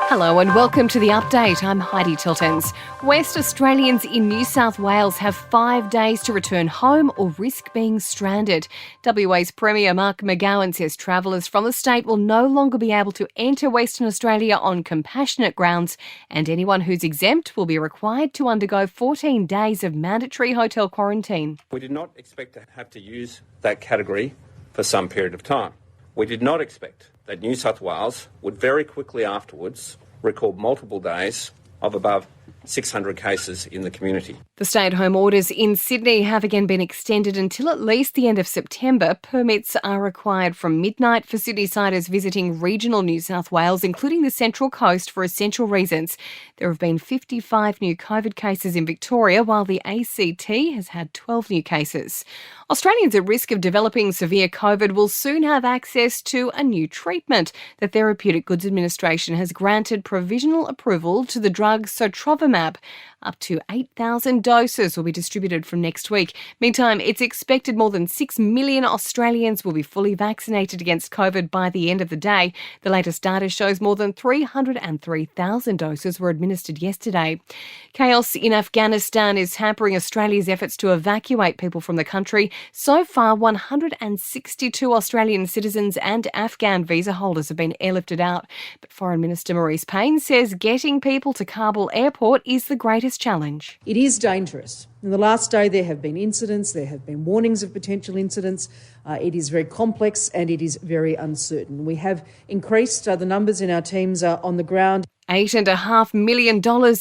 Hello and welcome to The Update. I'm Heidi Tiltons. West Australians in New South Wales have 5 days to return home or risk being stranded. WA's Premier Mark McGowan says travellers from the state will no longer be able to enter Western Australia on compassionate grounds, and anyone who's exempt will be required to undergo 14 days of mandatory hotel quarantine. We did not expect to have to use that category for some period of time. We did not expect that New South Wales would very quickly afterwards record multiple days of above 600 cases in the community. The stay-at-home orders in Sydney have again been extended until at least the end of September. Permits are required from midnight for Sydney-siders visiting regional New South Wales, including the Central Coast, for essential reasons. There have been 55 new COVID cases in Victoria, while the ACT has had 12 new cases. Australians at risk of developing severe COVID will soon have access to a new treatment. The Therapeutic Goods Administration has granted provisional approval to the drug sotrovimab. Up to 8,000 doses will be distributed from next week. Meantime, it's expected more than 6 million Australians will be fully vaccinated against COVID by the end of the day. The latest data shows more than 303,000 doses were administered yesterday. Chaos in Afghanistan is hampering Australia's efforts to evacuate people from the country. So far, 162 Australian citizens and Afghan visa holders have been airlifted out. But Foreign Minister Maurice Payne says getting people to Kabul airport is the greatest challenge. It is dangerous. In the last day there have been incidents, there have been warnings of potential incidents. It is very complex and it is very uncertain. We have increased the numbers in our teams on the ground. $8.5 million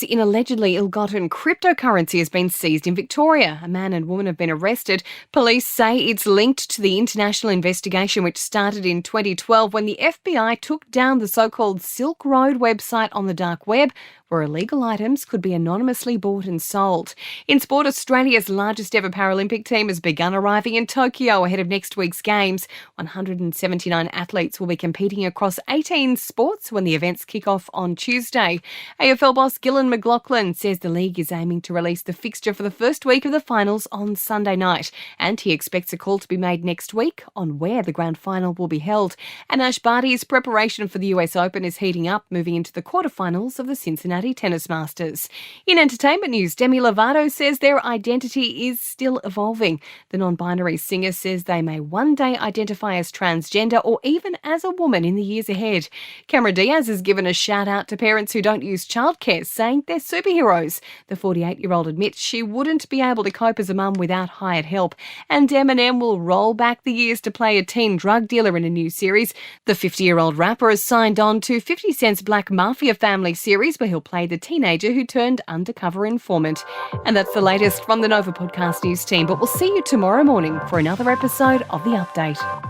in allegedly ill-gotten cryptocurrency has been seized in Victoria. A man and woman have been arrested. Police say it's linked to the international investigation which started in 2012 when the FBI took down the so-called Silk Road website on the dark web, where illegal items could be anonymously bought and sold. In sport, Australia's largest ever Paralympic team has begun arriving in Tokyo ahead of next week's Games. 179 athletes will be competing across 18 sports when the events kick off on Tuesday. AFL boss Gillan McLachlan says the league is aiming to release the fixture for the first week of the finals on Sunday night, and he expects a call to be made next week on where the grand final will be held. And Ash Barty's preparation for the US Open is heating up, moving into the quarterfinals of the Cincinnati Tennis Masters. In entertainment news, Demi Lovato says their identity is still evolving. The non-binary singer says they may one day identify as transgender or even as a woman in the years ahead. Cameron Diaz has given a shout out to parents who don't use childcare, saying they're superheroes. The 48-year-old admits she wouldn't be able to cope as a mum without hired help. And Eminem will roll back the years to play a teen drug dealer in a new series. The 50-year-old rapper has signed on to 50 Cent's Black Mafia family series, where he'll play the teenager who turned undercover informant. And that's the latest from the Nova Podcast News team, but we'll see you tomorrow morning for another episode of The Update.